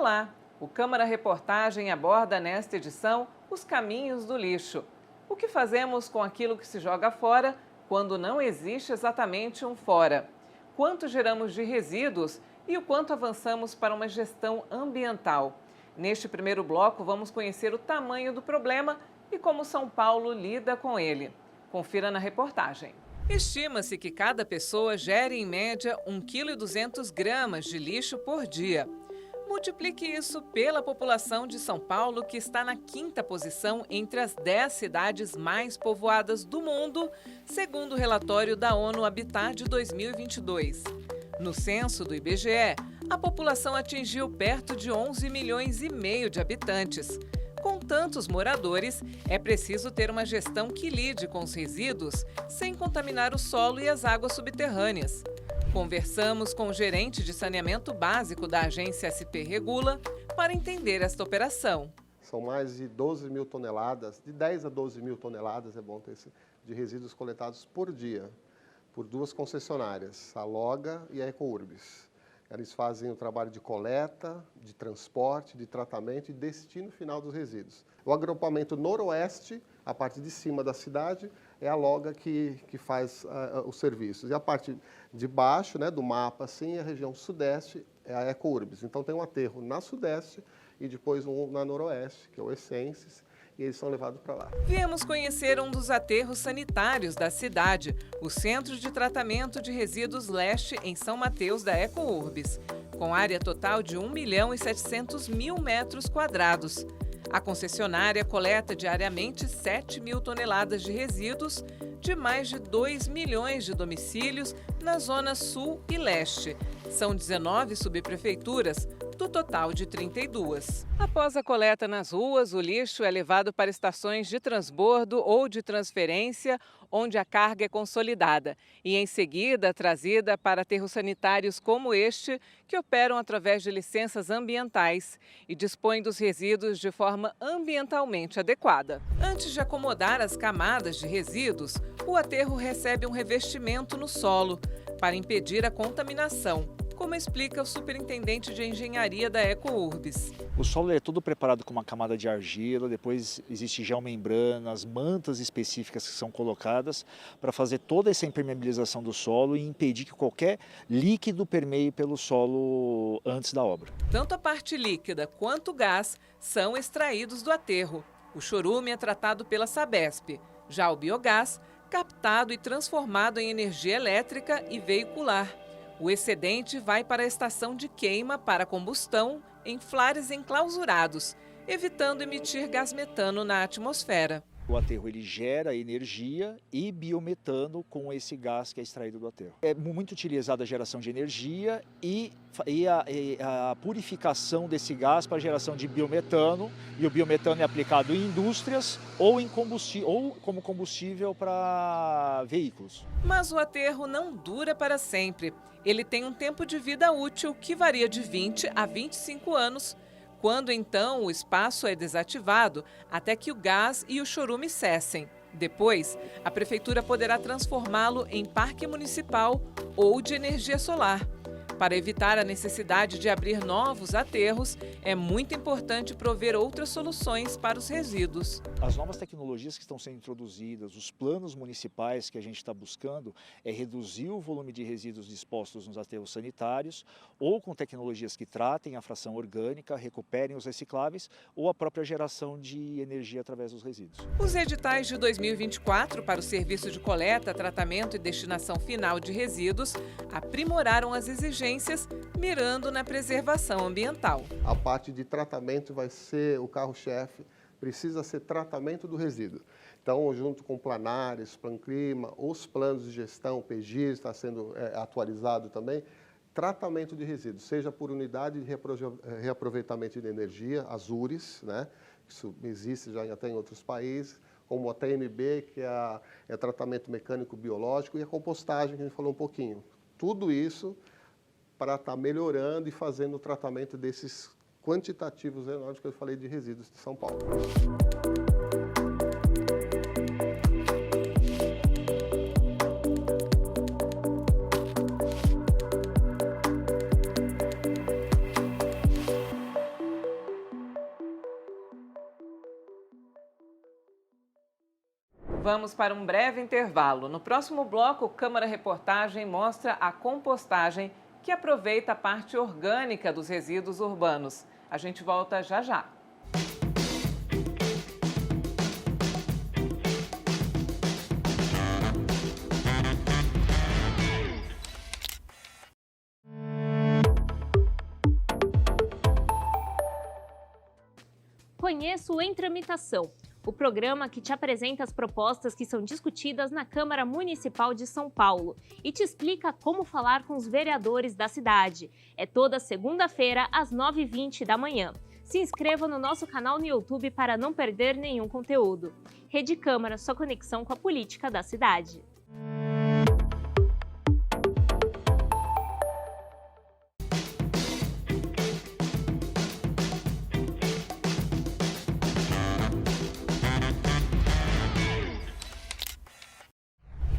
Olá! O Câmara Reportagem aborda nesta edição os caminhos do lixo. O que fazemos com aquilo que se joga fora quando não existe exatamente um fora? Quanto geramos de resíduos e o quanto avançamos para uma gestão ambiental? Neste primeiro bloco, vamos conhecer o tamanho do problema e como São Paulo lida com ele. Confira na reportagem. Estima-se que cada pessoa gere, em média, 1,2 kg de lixo por dia. Multiplique isso pela população de São Paulo, que está na 5ª posição entre as 10 cidades mais povoadas do mundo, segundo o relatório da ONU Habitat de 2022. No censo do IBGE, a população atingiu perto de 11,5 milhões de habitantes. Com tantos moradores, é preciso ter uma gestão que lide com os resíduos sem contaminar o solo e as águas subterrâneas. Conversamos com o gerente de saneamento básico da agência SP Regula para entender esta operação. São mais de 12 mil toneladas, de 10 a 12 mil toneladas, é bom ter esse, de resíduos coletados por dia, por 2 concessionárias, a Loga e a Ecourbis. Eles fazem o trabalho de coleta, de transporte, de tratamento e destino final dos resíduos. O agrupamento noroeste, a parte de cima da cidade, é a Loga que faz os serviços. E a parte de baixo, né, do mapa, assim, a região sudeste, é a Ecourbis. Então tem um aterro na sudeste e depois um na noroeste, que é o Essences, e eles são levados para lá. Viemos conhecer um dos aterros sanitários da cidade, o Centro de Tratamento de Resíduos Leste, em São Mateus, da Ecourbis, com área total de 1.700.000 metros quadrados. A concessionária coleta diariamente 7 mil toneladas de resíduos de mais de 2 milhões de domicílios na zona sul e leste. São 19 subprefeituras, do total de 32. Após a coleta nas ruas, o lixo é levado para estações de transbordo ou de transferência, onde a carga é consolidada, e em seguida trazida para aterros sanitários como este, que operam através de licenças ambientais e dispõem dos resíduos de forma ambientalmente adequada. Antes de acomodar as camadas de resíduos, o aterro recebe um revestimento no solo para impedir a contaminação, como explica o superintendente de engenharia da Ecourbis. O solo é todo preparado com uma camada de argila, depois existe geomembranas, mantas específicas que são colocadas para fazer toda essa impermeabilização do solo e impedir que qualquer líquido permeie pelo solo antes da obra. Tanto a parte líquida quanto o gás são extraídos do aterro. O chorume é tratado pela Sabesp. Já o biogás, captado e transformado em energia elétrica e veicular. O excedente vai para a estação de queima para combustão em flares enclausurados, evitando emitir gás metano na atmosfera. O aterro ele gera energia e biometano com esse gás que é extraído do aterro. É muito utilizada a geração de energia e a purificação desse gás para a geração de biometano, e o biometano é aplicado em indústrias ou como combustível para veículos. Mas o aterro não dura para sempre. Ele tem um tempo de vida útil que varia de 20 a 25 anos, quando então o espaço é desativado até que o gás e o chorume cessem. Depois, a prefeitura poderá transformá-lo em parque municipal ou de energia solar. Para evitar a necessidade de abrir novos aterros, é muito importante prover outras soluções para os resíduos. As novas tecnologias que estão sendo introduzidas, os planos municipais que a gente está buscando é reduzir o volume de resíduos dispostos nos aterros sanitários, ou com tecnologias que tratem a fração orgânica, recuperem os recicláveis, ou a própria geração de energia através dos resíduos. Os editais de 2024 para o serviço de coleta, tratamento e destinação final de resíduos aprimoraram as exigências, mirando na preservação ambiental. A parte de tratamento vai ser o carro-chefe, precisa ser tratamento do resíduo. Então, junto com Planares, Planclima, os planos de gestão, o PGIR está sendo atualizado também, tratamento de resíduos, seja por unidade de reaproveitamento de energia, as URES, né? Isso existe já até em outros países, como a TMB, que é tratamento mecânico biológico, e a compostagem, que a gente falou um pouquinho. Tudo isso para estar melhorando e fazendo o tratamento desses quantitativos enormes que eu falei de resíduos de São Paulo. Vamos para um breve intervalo. No próximo bloco, Câmara Reportagem mostra a compostagem, que aproveita a parte orgânica dos resíduos urbanos. A gente volta já já. Conheça o Em Tramitação, o programa que te apresenta as propostas que são discutidas na Câmara Municipal de São Paulo e te explica como falar com os vereadores da cidade. É toda segunda-feira, às 9h20 da manhã. Se inscreva no nosso canal no YouTube para não perder nenhum conteúdo. Rede Câmara, sua conexão com a política da cidade.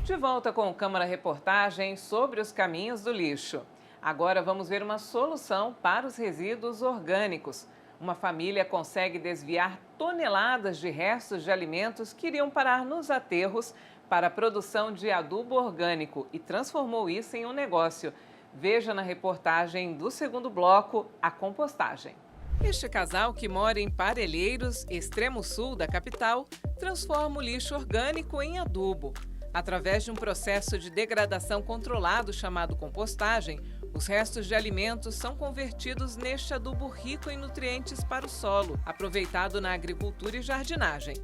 De volta com Câmara Reportagem sobre os caminhos do lixo. Agora vamos ver uma solução para os resíduos orgânicos. Uma família consegue desviar toneladas de restos de alimentos que iriam parar nos aterros para a produção de adubo orgânico e transformou isso em um negócio. Veja na reportagem do segundo bloco a compostagem. Este casal, que mora em Parelheiros, extremo sul da capital, transforma o lixo orgânico em adubo. Através de um processo de degradação controlado chamado compostagem, os restos de alimentos são convertidos neste adubo rico em nutrientes para o solo, aproveitado na agricultura e jardinagem.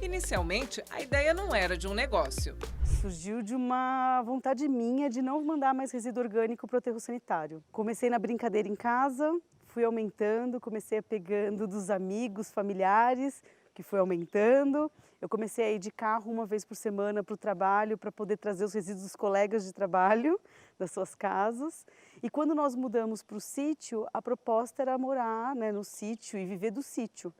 Inicialmente, a ideia não era de um negócio. Surgiu de uma vontade minha de não mandar mais resíduo orgânico para o aterro sanitário. Comecei na brincadeira em casa, fui aumentando, comecei a pegando dos amigos, familiares, que foi aumentando. Eu comecei a ir de carro uma vez por semana para o trabalho para poder trazer os resíduos dos colegas de trabalho das suas casas. E quando nós mudamos para o sítio, a proposta era morar, né, no sítio e viver do sítio.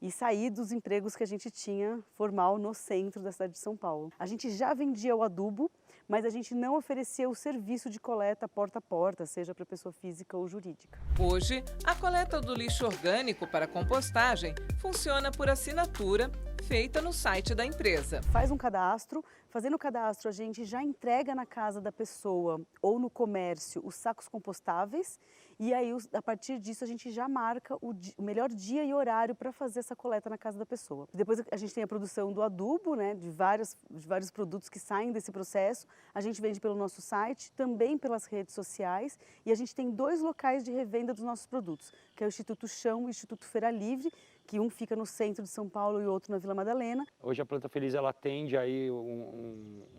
E sair dos empregos que a gente tinha formal no centro da cidade de São Paulo. A gente já vendia o adubo, mas a gente não oferecia o serviço de coleta porta a porta, seja para pessoa física ou jurídica. Hoje, a coleta do lixo orgânico para compostagem funciona por assinatura, feita no site da empresa. Faz um cadastro, fazendo o cadastro a gente já entrega na casa da pessoa ou no comércio os sacos compostáveis e aí a partir disso a gente já marca o melhor dia e horário para fazer essa coleta na casa da pessoa. Depois a gente tem a produção do adubo, né, de vários produtos que saem desse processo, a gente vende pelo nosso site, também pelas redes sociais e a gente tem 2 locais de revenda dos nossos produtos, que é o Instituto Chão e o Instituto Feira Livre, que um fica no centro de São Paulo e o outro na Vila Madalena. Hoje a Planta Feliz ela atende aí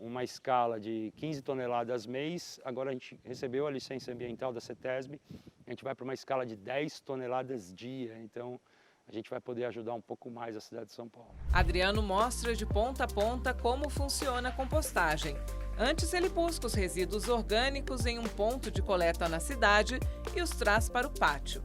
uma escala de 15 toneladas mês. Agora a gente recebeu a licença ambiental da CETESB, a gente vai para uma escala de 10 toneladas dia, então a gente vai poder ajudar um pouco mais a cidade de São Paulo. Adriano mostra de ponta a ponta como funciona a compostagem. Antes ele busca os resíduos orgânicos em um ponto de coleta na cidade e os traz para o pátio.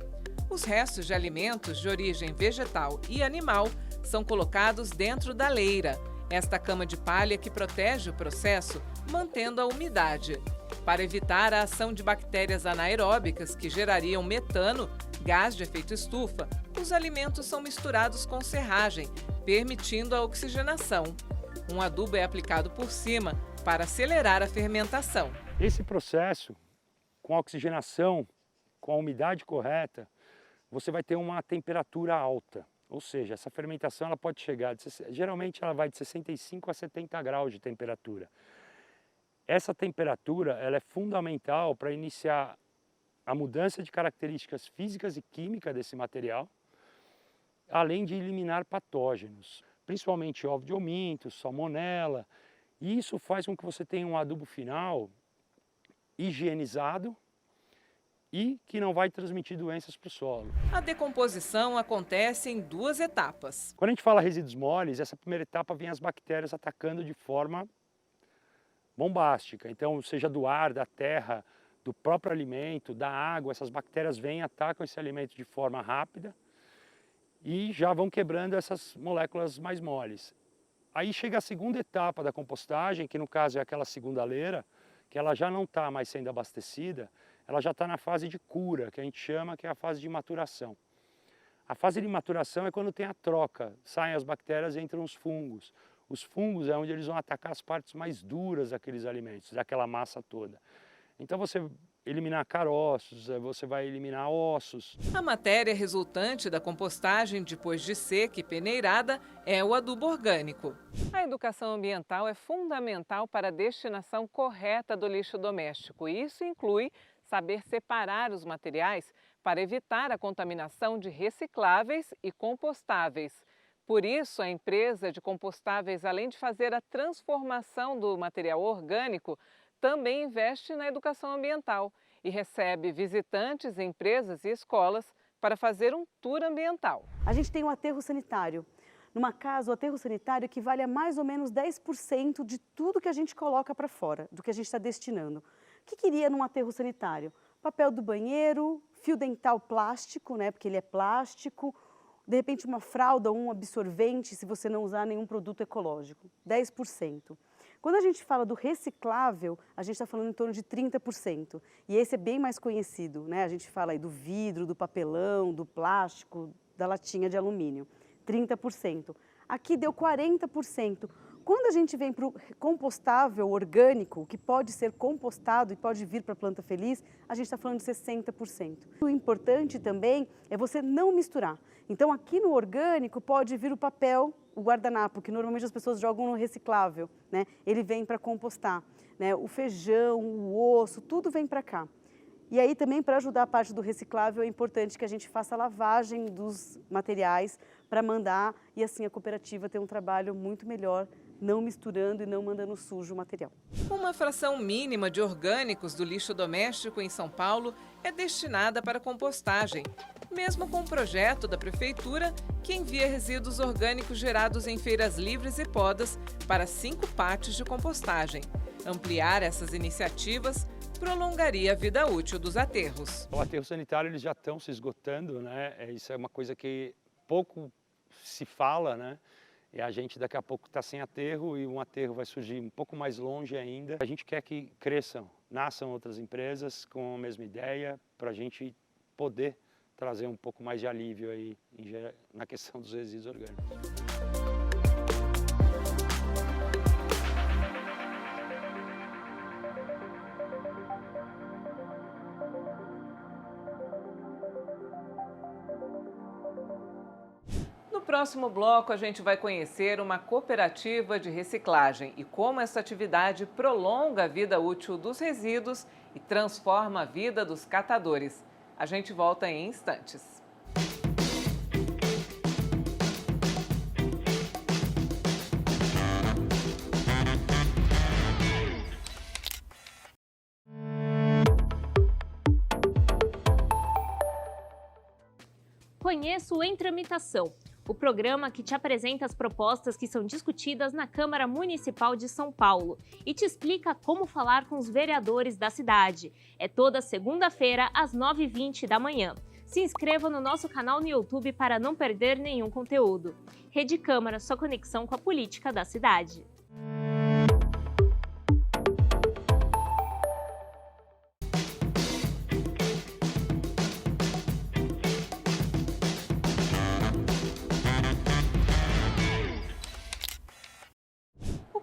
Os restos de alimentos de origem vegetal e animal são colocados dentro da leira, esta cama de palha que protege o processo, mantendo a umidade. Para evitar a ação de bactérias anaeróbicas que gerariam metano, gás de efeito estufa, os alimentos são misturados com serragem, permitindo a oxigenação. Um adubo é aplicado por cima para acelerar a fermentação. Esse processo, com a oxigenação, com a umidade correta, você vai ter uma temperatura alta, ou seja, essa fermentação ela pode chegar, geralmente ela vai de 65 a 70 graus de temperatura. Essa temperatura ela é fundamental para iniciar a mudança de características físicas e químicas desse material, além de eliminar patógenos, principalmente ovos de ominto, salmonela, e isso faz com que você tenha um adubo final higienizado, e que não vai transmitir doenças para o solo. A decomposição acontece em 2 etapas. Quando a gente fala resíduos moles, essa primeira etapa vem as bactérias atacando de forma bombástica. Então, seja do ar, da terra, do próprio alimento, da água, essas bactérias vêm e atacam esse alimento de forma rápida e já vão quebrando essas moléculas mais moles. Aí chega a segunda etapa da compostagem, que no caso é aquela segunda leira, que ela já não está mais sendo abastecida, ela já está na fase de cura, que a gente chama, que é a fase de maturação. A fase de maturação é quando tem a troca, saem as bactérias e entram os fungos. Os fungos é onde eles vão atacar as partes mais duras daqueles alimentos, daquela massa toda. Então você eliminar caroços, você vai eliminar ossos. A matéria resultante da compostagem depois de seca e peneirada é o adubo orgânico. A educação ambiental é fundamental para a destinação correta do lixo doméstico. Isso inclui saber separar os materiais para evitar a contaminação de recicláveis e compostáveis. Por isso, a empresa de compostáveis, além de fazer a transformação do material orgânico, também investe na educação ambiental e recebe visitantes, empresas e escolas para fazer um tour ambiental. A gente tem um aterro sanitário. Numa casa, o aterro sanitário equivale a mais ou menos 10% de tudo que a gente coloca para fora, do que a gente está destinando. O que queria num aterro sanitário? Papel do banheiro, fio dental plástico, né, porque ele é plástico, de repente uma fralda ou um absorvente, se você não usar nenhum produto ecológico, 10%. Quando a gente fala do reciclável, a gente está falando em torno de 30%. E esse é bem mais conhecido, né? A gente fala aí do vidro, do papelão, do plástico, da latinha de alumínio, 30%. Aqui deu 40%. Quando a gente vem para o compostável orgânico, que pode ser compostado e pode vir para a planta feliz, a gente está falando de 60%. O importante também é você não misturar. Então aqui no orgânico pode vir o papel, o guardanapo, que normalmente as pessoas jogam no reciclável, né? Ele vem para compostar, né? O feijão, o osso, tudo vem para cá. E aí também para ajudar a parte do reciclável é importante que a gente faça a lavagem dos materiais para mandar e assim a cooperativa ter um trabalho muito melhor, não misturando e não mandando sujo o material. Uma fração mínima de orgânicos do lixo doméstico em São Paulo é destinada para compostagem, mesmo com o projeto da Prefeitura que envia resíduos orgânicos gerados em feiras livres e podas para 5 pátios de compostagem. Ampliar essas iniciativas prolongaria a vida útil dos aterros. O aterro sanitário eles já estão se esgotando, né? Isso é uma coisa que pouco se fala, né? E a gente daqui a pouco está sem aterro e um aterro vai surgir um pouco mais longe ainda. A gente quer que cresçam, nasçam outras empresas com a mesma ideia para a gente poder trazer um pouco mais de alívio aí na questão dos resíduos orgânicos. No próximo bloco, a gente vai conhecer uma cooperativa de reciclagem e como essa atividade prolonga a vida útil dos resíduos e transforma a vida dos catadores. A gente volta em instantes. Conheça o Em Tramitação, o programa que te apresenta as propostas que são discutidas na Câmara Municipal de São Paulo e te explica como falar com os vereadores da cidade. É toda segunda-feira, às 9h20 da manhã. Se inscreva no nosso canal no YouTube para não perder nenhum conteúdo. Rede Câmara, sua conexão com a política da cidade.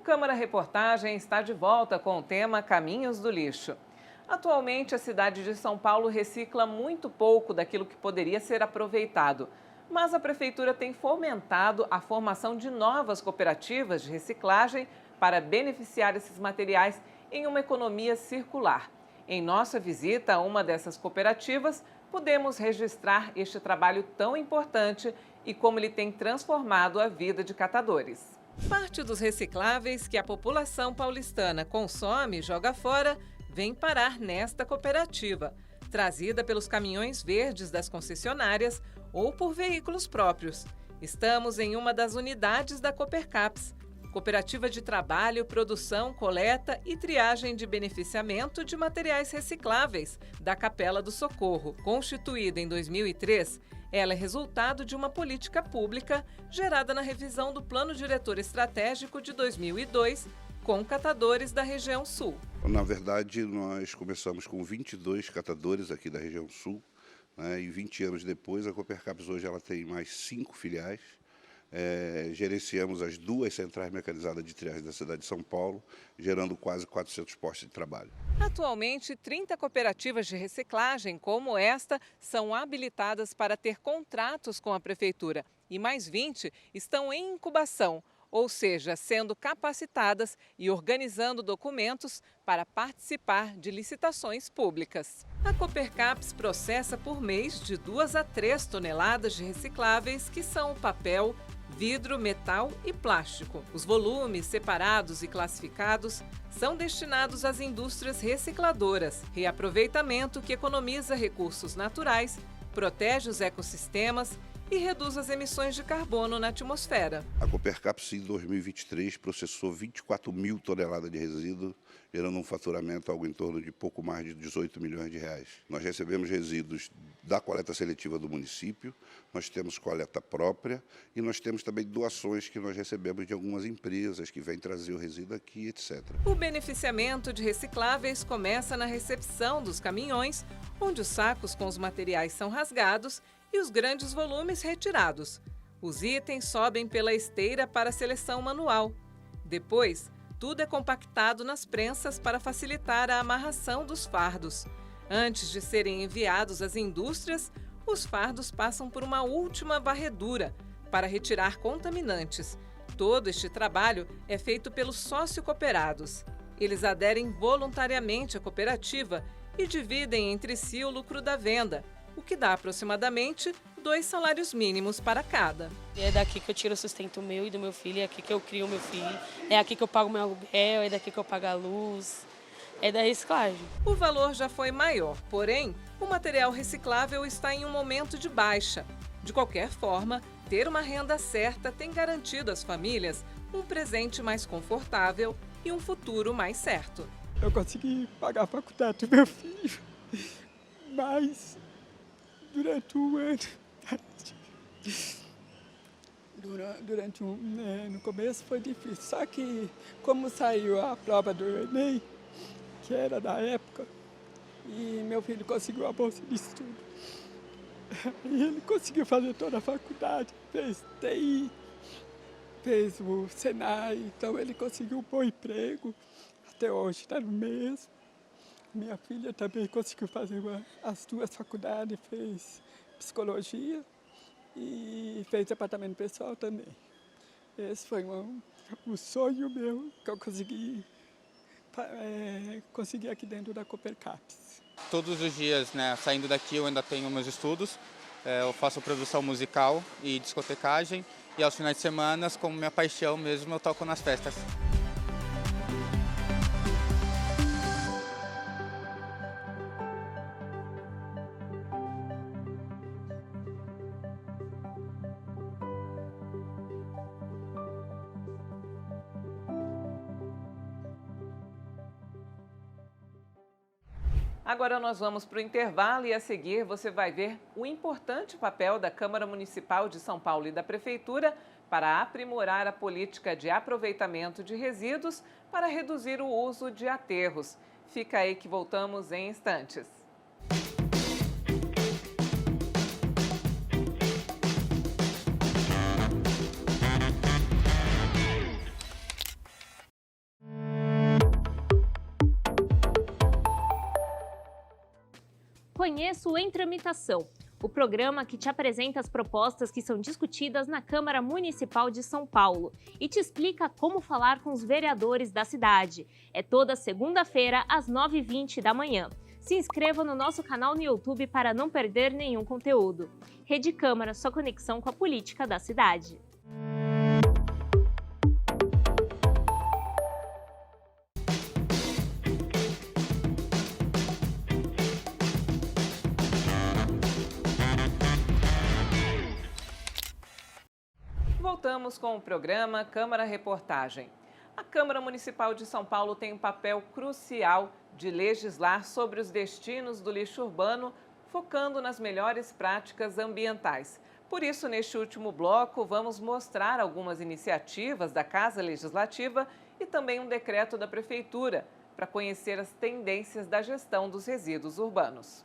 Câmara Reportagem está de volta com o tema Caminhos do Lixo. Atualmente, a cidade de São Paulo recicla muito pouco daquilo que poderia ser aproveitado, mas a Prefeitura tem fomentado a formação de novas cooperativas de reciclagem para beneficiar esses materiais em uma economia circular. Em nossa visita a uma dessas cooperativas, pudemos registrar este trabalho tão importante e como ele tem transformado a vida de catadores. Parte dos recicláveis que a população paulistana consome e joga fora vem parar nesta cooperativa, trazida pelos caminhões verdes das concessionárias ou por veículos próprios. Estamos em uma das unidades da Coopercaps, cooperativa de trabalho, produção, coleta e triagem de beneficiamento de materiais recicláveis da Capela do Socorro. Constituída em 2003, ela é resultado de uma política pública gerada na revisão do Plano Diretor Estratégico de 2002, com catadores da região sul. Na verdade, nós começamos com 22 catadores aqui da região sul, né, e 20 anos depois, a Coopercaps hoje ela tem mais 5 filiais, gerenciamos as 2 centrais mecanizadas de triagem da cidade de São Paulo, gerando quase 400 postos de trabalho. Atualmente, 30 cooperativas de reciclagem como esta são habilitadas para ter contratos com a Prefeitura e mais 20 estão em incubação, ou seja, sendo capacitadas e organizando documentos para participar de licitações públicas. A Copercaps processa por mês de 2 a 3 toneladas de recicláveis, que são papel, vidro, metal e plástico. Os volumes separados e classificados são destinados às indústrias recicladoras, reaproveitamento que economiza recursos naturais, protege os ecossistemas e reduz as emissões de carbono na atmosfera. A Copercaps, em 2023, processou 24 mil toneladas de resíduos, gerando um faturamento algo em torno de pouco mais de 18 milhões de reais. Nós recebemos resíduos da coleta seletiva do município, nós temos coleta própria e nós temos também doações que nós recebemos de algumas empresas que vêm trazer o resíduo aqui, etc. O beneficiamento de recicláveis começa na recepção dos caminhões, onde os sacos com os materiais são rasgados e os grandes volumes retirados. Os itens sobem pela esteira para a seleção manual. Depois, tudo é compactado nas prensas para facilitar a amarração dos fardos. Antes de serem enviados às indústrias, os fardos passam por uma última varredura para retirar contaminantes. Todo este trabalho é feito pelos sócio-cooperados. Eles aderem voluntariamente à cooperativa e dividem entre si o lucro da venda, o que dá aproximadamente 2 salários mínimos para cada. É daqui que eu tiro o sustento meu e do meu filho, é aqui que eu crio o meu filho, é aqui que eu pago meu aluguel, é daqui que eu pago a luz, é da reciclagem. O valor já foi maior, porém, o material reciclável está em um momento de baixa. De qualquer forma, ter uma renda certa tem garantido às famílias um presente mais confortável e um futuro mais certo. Eu consegui pagar a faculdade do meu filho, mas durante um ano, no começo foi difícil, só que como saiu a prova do Enem, que era da época, e meu filho conseguiu a bolsa de estudo, e ele conseguiu fazer toda a faculdade, fez TI, fez o Senai, então ele conseguiu um bom emprego, até hoje está no mesmo. Minha filha também conseguiu fazer as 2 faculdades, fez psicologia e fez departamento pessoal também. Esse foi um sonho meu que eu consegui aqui dentro da Copercaps. Todos os dias, né, saindo daqui eu ainda tenho meus estudos, eu faço produção musical e discotecagem e aos finais de semana, como minha paixão mesmo, eu toco nas festas. Agora nós vamos para o intervalo e a seguir você vai ver o importante papel da Câmara Municipal de São Paulo e da Prefeitura para aprimorar a política de aproveitamento de resíduos para reduzir o uso de aterros. Fica aí que voltamos em instantes. Conheça o Em Tramitação, o programa que te apresenta as propostas que são discutidas na Câmara Municipal de São Paulo e te explica como falar com os vereadores da cidade. É toda segunda-feira, às 9h20 da manhã. Se inscreva no nosso canal no YouTube para não perder nenhum conteúdo. Rede Câmara, sua conexão com a política da cidade. Voltamos com o programa Câmara Reportagem. A Câmara Municipal de São Paulo tem um papel crucial de legislar sobre os destinos do lixo urbano, focando nas melhores práticas ambientais. Por isso, neste último bloco, vamos mostrar algumas iniciativas da Casa Legislativa e também um decreto da Prefeitura para conhecer as tendências da gestão dos resíduos urbanos.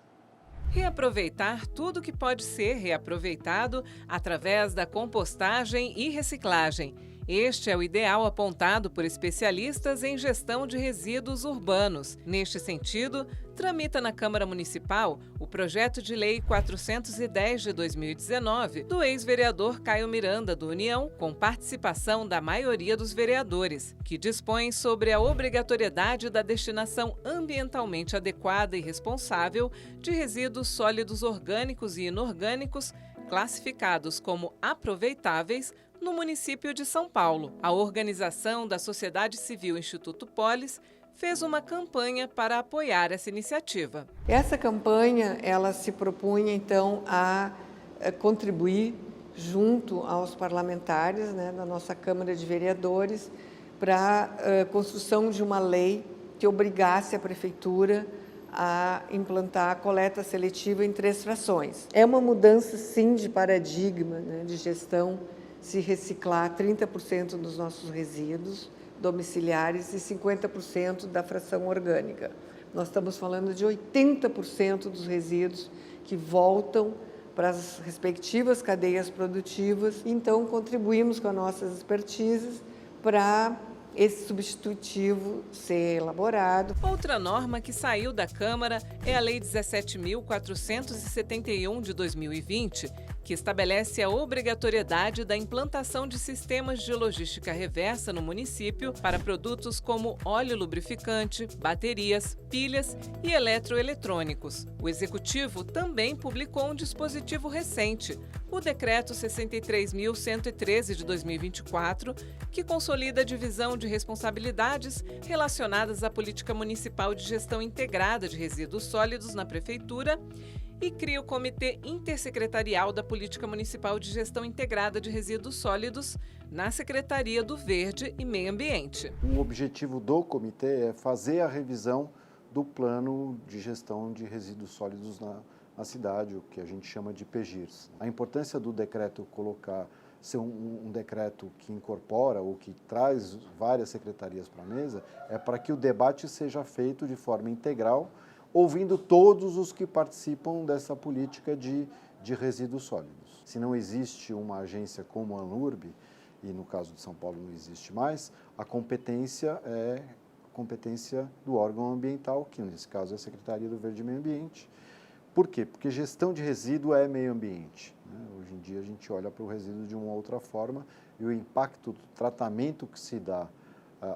Reaproveitar tudo que pode ser reaproveitado através da compostagem e reciclagem. Este é o ideal apontado por especialistas em gestão de resíduos urbanos. Neste sentido, tramita na Câmara Municipal o projeto de lei 410 de 2019 do ex-vereador Caio Miranda, do União, com participação da maioria dos vereadores, que dispõe sobre a obrigatoriedade da destinação ambientalmente adequada e responsável de resíduos sólidos orgânicos e inorgânicos classificados como aproveitáveis no município de São Paulo. A organização da Sociedade Civil Instituto Polis fez uma campanha para apoiar essa iniciativa. Essa campanha, ela se propunha então a contribuir junto aos parlamentares, da nossa Câmara de Vereadores para a construção de uma lei que obrigasse a prefeitura a implantar a coleta seletiva em 3 frações. É uma mudança, sim, de paradigma, de gestão, se reciclar 30% dos nossos resíduos domiciliares e 50% da fração orgânica. Nós estamos falando de 80% dos resíduos que voltam para as respectivas cadeias produtivas. Então, contribuímos com as nossas expertises para esse substitutivo ser elaborado. Outra norma que saiu da Câmara é a Lei 17.471 de 2020, que estabelece a obrigatoriedade da implantação de sistemas de logística reversa no município para produtos como óleo lubrificante, baterias, pilhas e eletroeletrônicos. O Executivo também publicou um dispositivo recente, o Decreto 63.113 de 2024, que consolida a divisão de responsabilidades relacionadas à política municipal de gestão integrada de resíduos sólidos na Prefeitura e cria o Comitê Intersecretarial da Política Municipal de Gestão Integrada de Resíduos Sólidos na Secretaria do Verde e Meio Ambiente. O objetivo do comitê é fazer a revisão do plano de gestão de resíduos sólidos na cidade, o que a gente chama de PGIRS. A importância do decreto ser um decreto que incorpora ou que traz várias secretarias para a mesa é para que o debate seja feito de forma integral, ouvindo todos os que participam dessa política de resíduos sólidos. Se não existe uma agência como a ANURB, e no caso de São Paulo não existe mais, a competência é competência do órgão ambiental, que nesse caso é a Secretaria do Verde e Meio Ambiente. Por quê? Porque gestão de resíduo é meio ambiente. Hoje em dia a gente olha para o resíduo de uma outra forma e o impacto do tratamento que se dá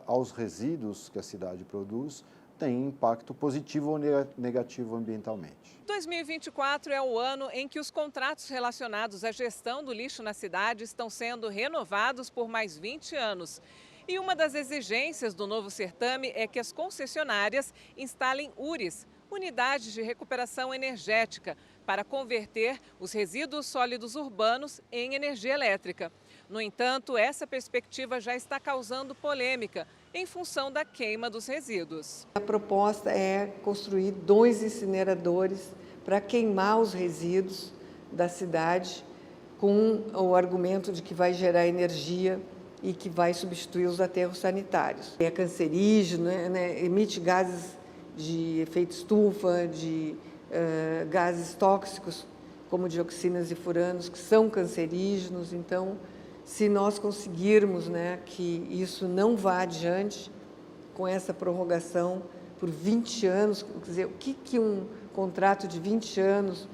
aos resíduos que a cidade produz tem impacto positivo ou negativo ambientalmente. 2024 é o ano em que os contratos relacionados à gestão do lixo na cidade estão sendo renovados por mais 20 anos. E uma das exigências do novo certame é que as concessionárias instalem UREs, unidades de recuperação energética, para converter os resíduos sólidos urbanos em energia elétrica. No entanto, essa perspectiva já está causando polêmica em função da queima dos resíduos. A proposta é construir 2 incineradores para queimar os resíduos da cidade com o argumento de que vai gerar energia e que vai substituir os aterros sanitários. É cancerígeno, emite gases de efeito estufa, de gases tóxicos, como dioxinas e furanos, que são cancerígenos. Então, se nós conseguirmos que isso não vá adiante com essa prorrogação por 20 anos, quer dizer, o que um contrato de 20 anos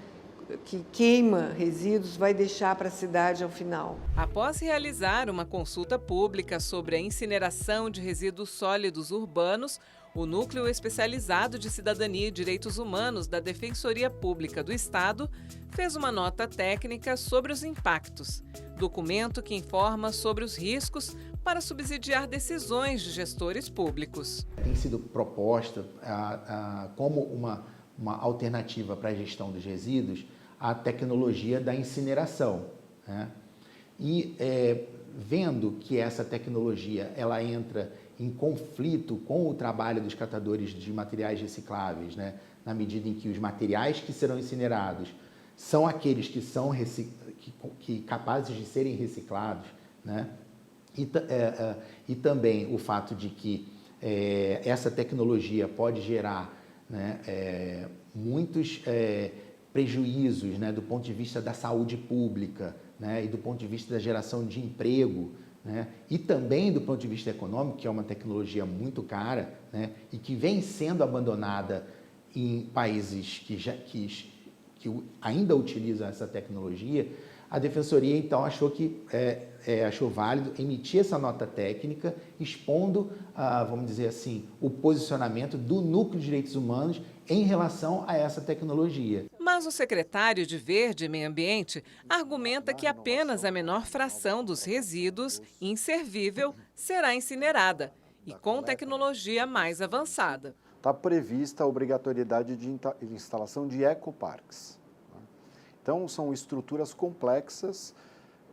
que queima resíduos vai deixar para a cidade ao final? Após realizar uma consulta pública sobre a incineração de resíduos sólidos urbanos, o Núcleo Especializado de Cidadania e Direitos Humanos da Defensoria Pública do Estado fez uma nota técnica sobre os impactos, documento que informa sobre os riscos para subsidiar decisões de gestores públicos. Tem sido proposta como uma alternativa para a gestão dos resíduos a tecnologia da incineração, E vendo que essa tecnologia ela entra em conflito com o trabalho dos catadores de materiais recicláveis, na medida em que os materiais que serão incinerados são aqueles que são capazes de serem reciclados, E também o fato de que essa tecnologia pode gerar muitos prejuízos, né, do ponto de vista da saúde pública, né, e do ponto de vista da geração de emprego, né, e também do ponto de vista econômico, que é uma tecnologia muito cara, né, e que vem sendo abandonada em países que ainda utilizam essa tecnologia, a Defensoria, então, achou válido emitir essa nota técnica, expondo, vamos dizer assim, o posicionamento do Núcleo de Direitos Humanos em relação a essa tecnologia. Mas o secretário de Verde e Meio Ambiente argumenta que apenas a menor fração dos resíduos inservível será incinerada e com tecnologia mais avançada. Está prevista a obrigatoriedade de instalação de ecoparques. Então, são estruturas complexas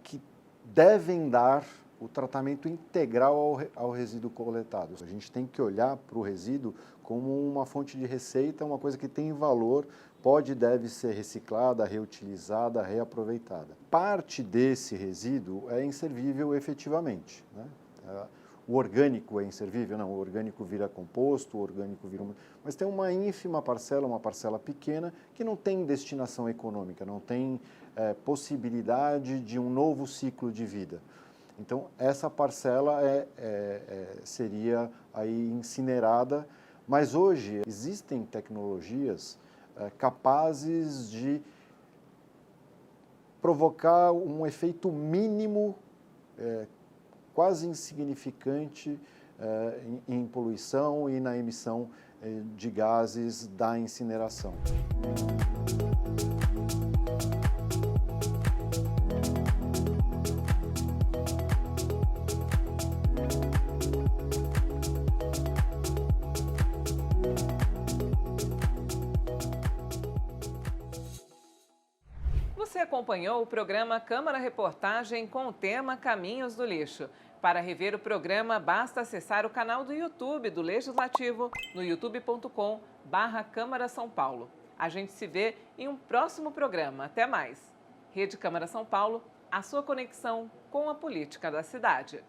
que devem dar o tratamento integral ao resíduo coletado. A gente tem que olhar para o resíduo como uma fonte de receita, uma coisa que tem valor, pode e deve ser reciclada, reutilizada, reaproveitada. Parte desse resíduo é inservível efetivamente, né? O orgânico é inservível? Não, o orgânico vira composto, o orgânico vira... Mas tem uma ínfima parcela, uma parcela pequena, que não tem destinação econômica, não tem possibilidade de um novo ciclo de vida. Então, essa parcela seria aí incinerada, mas hoje existem tecnologias capazes de provocar um efeito mínimo quase insignificante em poluição e na emissão de gases da incineração. Você acompanhou o programa Câmara Reportagem com o tema Caminhos do Lixo. Para rever o programa, basta acessar o canal do YouTube do Legislativo no youtube.com/Câmara São Paulo. A gente se vê em um próximo programa. Até mais. Rede Câmara São Paulo, a sua conexão com a política da cidade.